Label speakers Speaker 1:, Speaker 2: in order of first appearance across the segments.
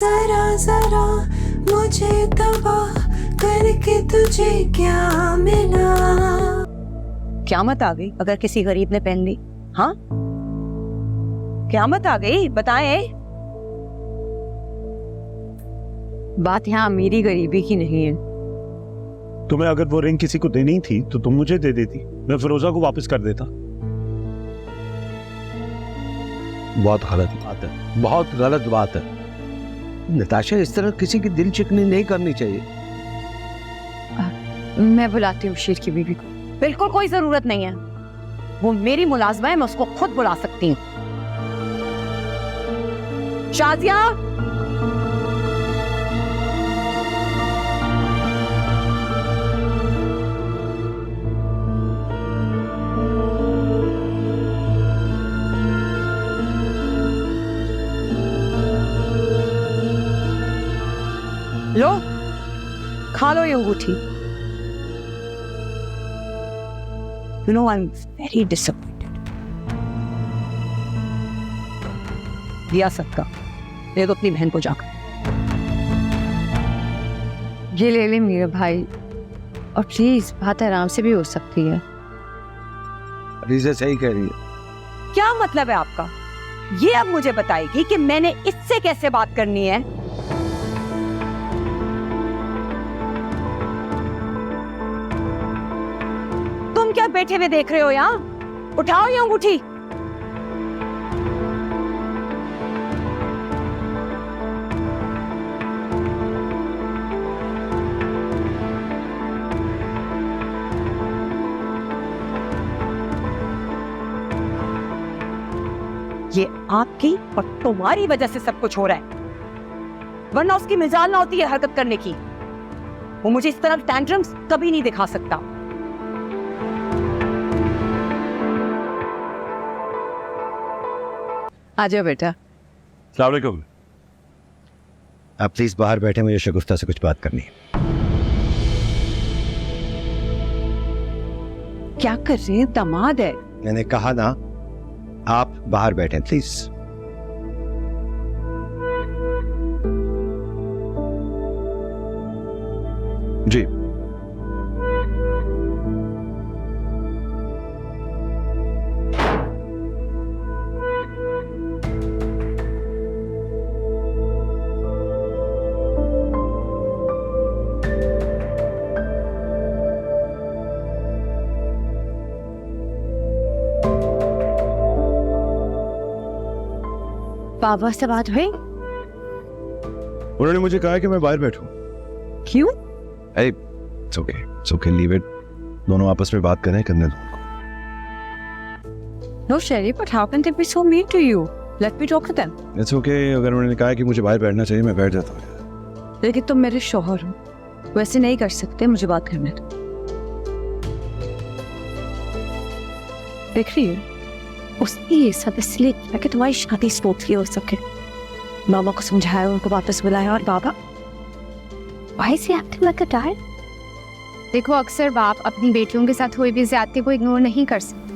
Speaker 1: जरा जरा मुझे तबाह करके तुझे क्या मिला।
Speaker 2: क़यामत आ गई अगर किसी गरीब ने पहन ली। हाँ, क़यामत आ गई, बताएं। बात यहाँ अमीरी गरीबी की नहीं है।
Speaker 3: तुम्हें अगर वो रिंग किसी को देनी थी तो तुम मुझे दे देती, मैं फिरोजा को वापस कर देता।
Speaker 4: बहुत गलत बात है, बहुत गलत बात है नताशा। इस तरह किसी की दिल चिकनी नहीं करनी चाहिए।
Speaker 2: मैं बुलाती हूँ शीर की बीवी को। बिल्कुल कोई जरूरत नहीं है, वो मेरी मुलाजमा है, मैं उसको खुद बुला सकती हूँ। शाजिया, लो खा लो ये अंगूठी। You know, I'm very disappointed. दिया सदका, दे दो अपनी बहन को जाकर। ये ले ले मेरे भाई, और प्लीज बात आराम से भी हो सकती है।
Speaker 4: अलीज़ा सही कह रही है।
Speaker 2: क्या मतलब है आपका? ये अब मुझे बताएगी कि मैंने इससे कैसे बात करनी है। तुम क्या बैठे हुए देख रहे हो यहाँ? उठाओ ये अंगूठी। ये आपकी और तुम्हारी वजह से सब कुछ हो रहा है, वरना उसकी मिजाज ना होती है हरकत करने की। वो मुझे इस तरह टैंट्रम्स कभी नहीं दिखा सकता। आजा बेटा।
Speaker 3: अस्सलाम वालेकुम।
Speaker 5: आप प्लीज बाहर बैठे, मुझे शगुफ्ता से कुछ बात करनी है।
Speaker 2: क्या कर रहे हैं? दामाद है।
Speaker 5: मैंने कहा ना, आप बाहर बैठे प्लीज।
Speaker 3: जी।
Speaker 2: बाबा से बात हुई?
Speaker 3: उन्होंने मुझे कहा कि मैं बाहर बैठूं।
Speaker 2: क्यों?
Speaker 5: It's okay, leave it. दोनों आपस में बात करें, करने दो।
Speaker 2: No, Sherry, but how can they be so mean to you? Let me talk to them.
Speaker 3: It's okay, अगर उन्होंने कहा कि मुझे बाहर बैठना चाहिए, मैं बैठ जाता हूँ।
Speaker 2: लेकिन तुम मेरे शौहर हो, वैसे नहीं कर सकते। मुझे बात करने दो। देख रही है, उसने ये सब इसलिए किया कि तुम्हारी शादी स्मूथली हो सके। मामा को समझाया, उनको वापस बुलाया, और बाबा Why is he acting like a dad?
Speaker 6: देखो, अक्सर बाप अपनी बेटियों के साथ हुई भी ज्यादती को इग्नोर नहीं कर सकते,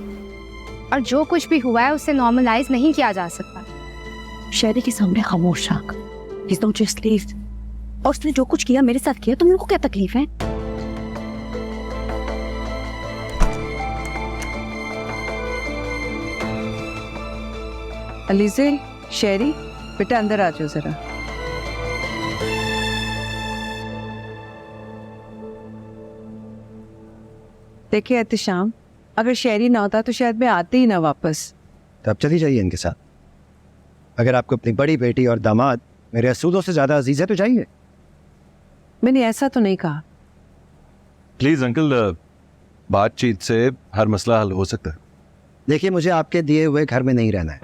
Speaker 6: और जो कुछ भी हुआ है उसे नॉर्मलाइज नहीं किया जा सकता।
Speaker 2: शहरी के सामने खामोश रख। He's not just leave. और उसने जो कुछ किया मेरे साथ किया, तुम लोगों को क्या तकलीफ है? अलीज़े, शेरी, बेटा अंदर आ जाओ जरा। देखिए एहतिशाम, अगर शेरी ना होता तो शायद मैं आती ही ना वापस।
Speaker 5: तो आप चली जाइए इनके साथ। अगर आपको अपनी बड़ी बेटी और दामाद मेरे असूलों से ज्यादा अजीज है तो जाइए।
Speaker 2: मैंने ऐसा तो नहीं कहा।
Speaker 7: प्लीज अंकल, बातचीत से हर मसला हल हो सकता है।
Speaker 5: देखिए, मुझे आपके दिए हुए घर में नहीं रहना है।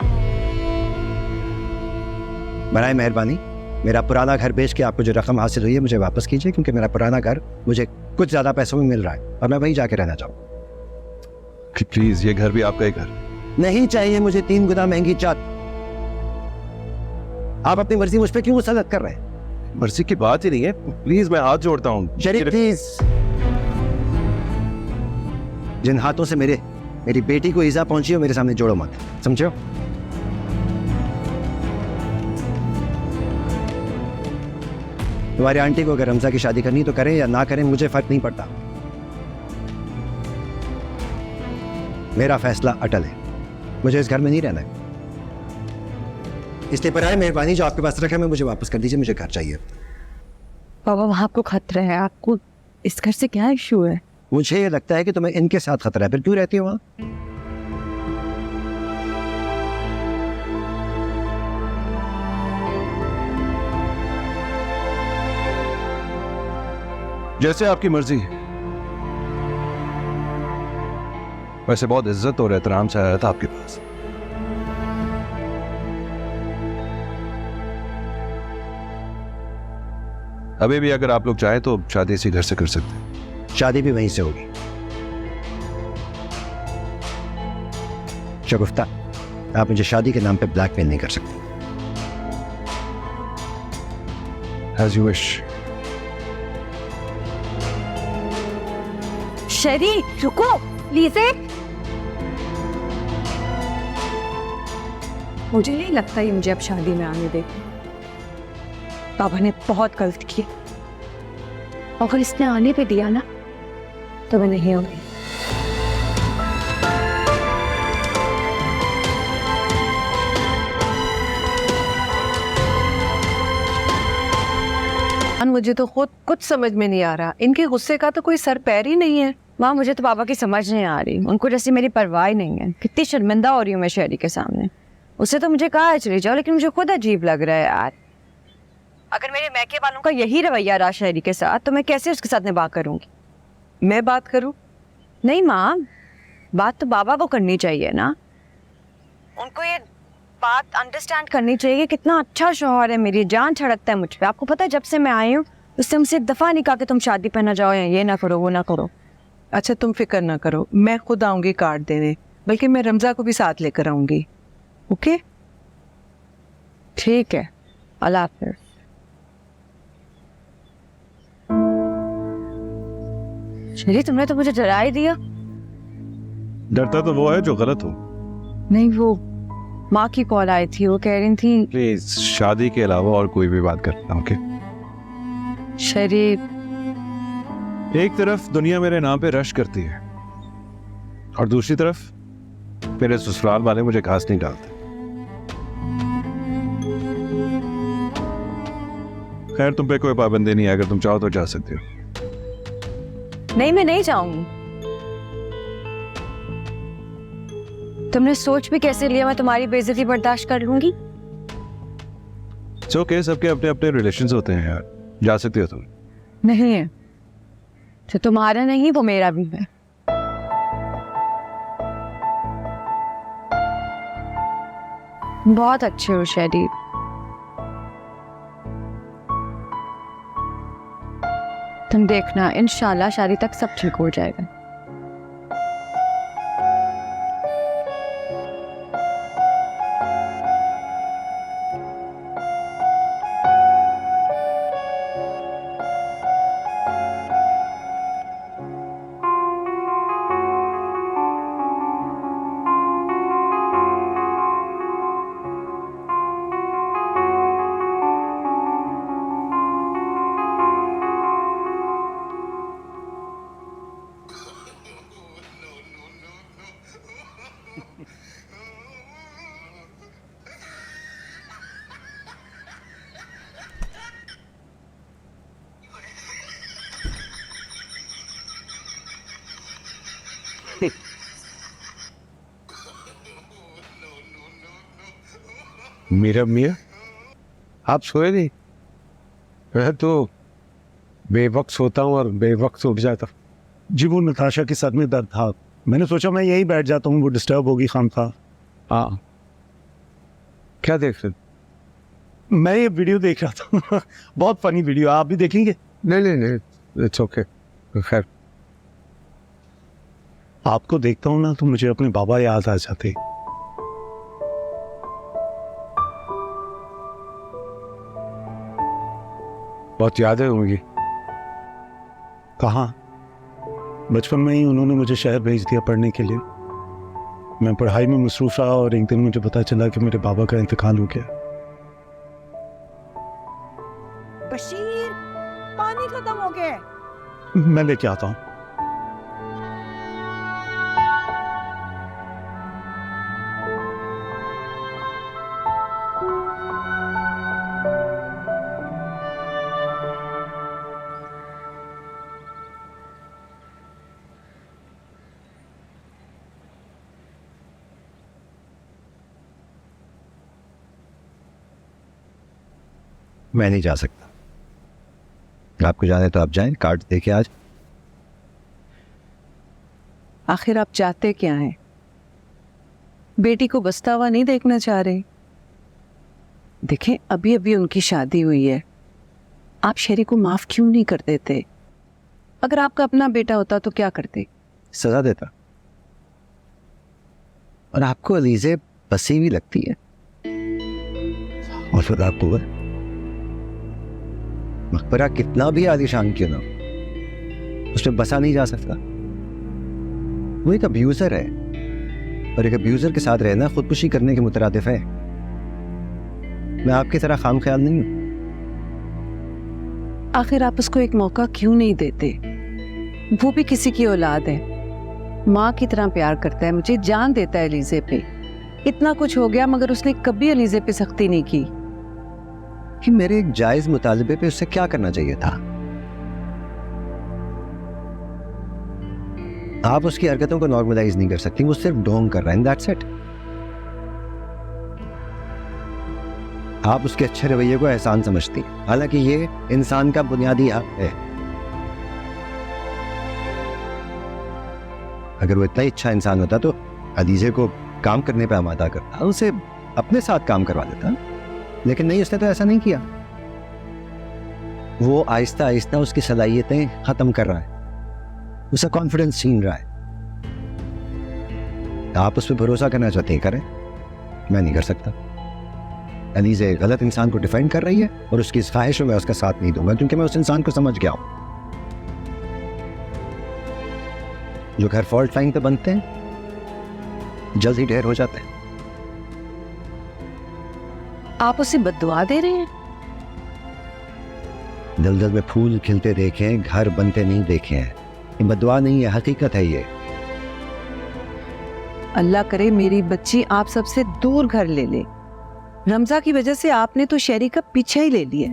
Speaker 5: बराए मेहरबानी मेरा पुराना घर बेच के आपको जो रकम हासिल हुई है मुझे वापस कीजिए, क्योंकि मेरा पुराना घर मुझे कुछ ज्यादा पैसों में मिल रहा है और मैं वहीं जाके रहना चाहूँ।
Speaker 7: प्लीज, ये घर भी आपका ही घर।
Speaker 5: नहीं चाहिए मुझे 3 गुना महंगी चाट। आप अपनी मर्जी मुझ पे क्यों मुसल्लत कर रहे हैं?
Speaker 7: मर्जी की बात ही नहीं है। प्लीज, मैं हाथ जोड़ता हूँ।
Speaker 5: शरीफ प्लीज, जिन हाथों से मेरी बेटी को ईजा पहुंची हो मेरे सामने जोड़ो मत, समझो? तुम्हारी आंटी को अगर रमजा की शादी करनी तो करें या ना करें, मुझे फर्क नहीं पड़ता। मेरा फैसला अटल है, मुझे इस घर में नहीं रहना है। इसलिए बराए मेहरबानी जो आपके पास रखा है मुझे वापस कर दीजिए, मुझे घर चाहिए।
Speaker 2: बाबा वहाँ आपको खतरा है, आपको इस घर से क्या इशू है?
Speaker 5: मुझे ये लगता है कि तुम्हें इनके साथ खतरा है, फिर क्यों रहती हो वहाँ?
Speaker 7: जैसे आपकी मर्जी। वैसे बहुत इज्जत और एहतराम से आया था आपके पास। अभी भी अगर आप लोग चाहें तो शादी इसी घर से कर सकते हैं।
Speaker 5: शादी भी वहीं से होगी। शगुफ्ता, आप मुझे शादी के नाम पे ब्लैकमेल नहीं कर सकते।
Speaker 7: As you wish.
Speaker 2: शरी रुको प्लीज। मुझे नहीं लगता ये मुझे अब शादी में आने दे। बाबा ने बहुत गलत किया। अगर इसने आने पे दिया ना तो मैं नहीं होगी।
Speaker 8: मुझे तो खुद कुछ समझ में नहीं आ रहा, इनके गुस्से का तो कोई सर पैर ही नहीं है।
Speaker 2: माँ मुझे तो बाबा की समझ नहीं आ रही, उनको जैसी मेरी परवाह ही नहीं है। कितनी शर्मिंदा हो रही हूँ मैं शहरी के सामने। उससे तो मुझे कहा चली जाओ, लेकिन मुझे खुद अजीब लग रहा है यार। अगर मेरे मैके वालों का यही रवैया रहा शहरी के साथ तो मैं कैसे उसके साथ निभा करूंगी?
Speaker 8: मैं बात करूं?
Speaker 2: नहीं माँ, बात तो बाबा को करनी चाहिए ना। उनको ये बात अंडरस्टैंड करनी चाहिए कि कितना अच्छा शौहर है, मेरी जान छड़कता है मुझ पे। आपको पता है जब से मैं आई हूँ उससे मुझसे एक दफ़ा नहीं कहा कि तुम शादी पे ना जाओ या ये ना करो वो ना करो।
Speaker 8: अच्छा तुम फिक्र ना करो, मैं खुद आऊंगी कार्ड देने, बल्कि मैं रमजा को भी साथ लेकर आऊंगी। ओके
Speaker 2: ठीक है, अल्लाह हाफ़िज़। शरी तुमने तो मुझे डरा ही दिया।
Speaker 7: डरता तो वो है जो गलत हो।
Speaker 2: नहीं, वो माँ की कॉल आई थी, वो कह रही थी
Speaker 7: प्लीज शादी के अलावा और कोई भी बात करना। ओके
Speaker 2: शरी,
Speaker 7: एक तरफ दुनिया मेरे नाम पे रश करती है और दूसरी तरफ मेरे ससुराल वाले मुझे घास नहीं डालते। खैर तुम पे कोई पाबंदी नहीं है, अगर तुम चाहो तो जा सकते हो।
Speaker 2: नहीं मैं नहीं जाऊंगी। तुमने सोच भी कैसे लिया मैं तुम्हारी बेइज्जती बर्दाश्त कर लूंगी?
Speaker 7: ओके, सबके अपने अपने रिलेशंस होते हैं यार, जा सकते हो तुम।
Speaker 2: नहीं है, जो तुम्हारा नहीं वो मेरा भी है। बहुत अच्छे हो शरी। तुम देखना इंशाल्लाह शादी तक सब ठीक हो जाएगा।
Speaker 4: मीरा मियाँ, आप सोए नहीं? मैं तो बेवक्त सोता हूँ और बेवक्त उठ जाता हूँ।
Speaker 3: जी वो नताशा के सर में दर्द था, मैंने सोचा मैं यही बैठ जाता हूँ, वो डिस्टर्ब होगी खामखा।
Speaker 4: हाँ, क्या देख रहे?
Speaker 3: मैं ये वीडियो देख रहा था बहुत फनी वीडियो, आप भी देखेंगे?
Speaker 4: नहीं नहीं नहीं, इट्स ओके। खैर
Speaker 3: आपको देखता हूँ ना तो मुझे अपने बाबा याद आ जाते।
Speaker 4: बहुत यादें होंगी।
Speaker 3: कहाँ? बचपन में ही उन्होंने मुझे शहर भेज दिया पढ़ने के लिए। मैं पढ़ाई में मसरूफ रहा और एक दिन मुझे पता चला कि मेरे बाबा का इंतकाल हो गया।
Speaker 8: बशीर, पानी खत्म हो गया है।
Speaker 3: मैं लेके आता हूँ।
Speaker 5: मैं नहीं जा सकता। आपको जाने तो आप जाएं, कार्ड देके आज।
Speaker 8: आखिर आप चाहते क्या हैं? बेटी को बसता हुआ नहीं देखना चाह रहे? देखें, अभी अभी उनकी शादी हुई है, आप शेरी को माफ क्यों नहीं कर देते? अगर आपका अपना बेटा होता तो क्या करते?
Speaker 5: सजा देता। और आपको अलीजे बसी हुई लगती है, और फिर आपको मकबरा कितना भी आलीशान क्यों ना हो, उसमें बसा नहीं जा सकता। वो एक अब्यूजर है, और एक अब्यूजर के साथ रहना खुदकुशी करने के मुतरादिफ है। मैं आपकी तरह खाम ख्याल नहीं हूं।
Speaker 8: आखिर आप उसको एक मौका क्यों नहीं देते? वो भी किसी की औलाद है, माँ की तरह प्यार करता है मुझे, जान देता है अलीजे पे। इतना कुछ हो गया मगर उसने कभी अलीजे पे सख्ती नहीं की।
Speaker 5: कि मेरे एक जायज मुतालबे पे उससे क्या करना चाहिए था? आप उसकी हरकतों को नॉर्मलाइज नहीं कर सकती, वो सिर्फ ढोंग कर रहा है, दैट्स इट। आप उसके अच्छे रवैये को एहसान समझती, हालांकि ये इंसान का बुनियादी हक है। अगर वो इतना ही अच्छा इंसान होता तो अलीजे को काम करने पे आमादा करता, उसे अपने साथ काम करवा देता, लेकिन नहीं, उसने तो ऐसा नहीं किया। वो आहिस्ता आहिस्ता उसकी सलाहियतें खत्म कर रहा है, उसका कॉन्फिडेंस छीन रहा है। आप उस पर भरोसा करना चाहते हैं, करें, मैं नहीं कर सकता। अलीजे गलत इंसान को डिफेंड कर रही है, और उसकी इस ख्वाहिश में मैं उसका साथ नहीं दूंगा, क्योंकि मैं उस इंसान को समझ गया हूं। जो घर फॉल्ट लाइन पे बनते हैं जल्द ही ढेर हो जाते हैं।
Speaker 8: आप उसे बद्दुआ दे रहे हैं?
Speaker 5: दलदल में फूल खिलते देखे हैं, घर बनते नहीं देखे हैं। ये बद्दुआ नहीं है, हकीकत है ये।
Speaker 8: अल्लाह करे मेरी बच्ची आप सबसे दूर घर ले ले। रमजा की वजह से आपने तो शेरी का पीछा ही ले लिया।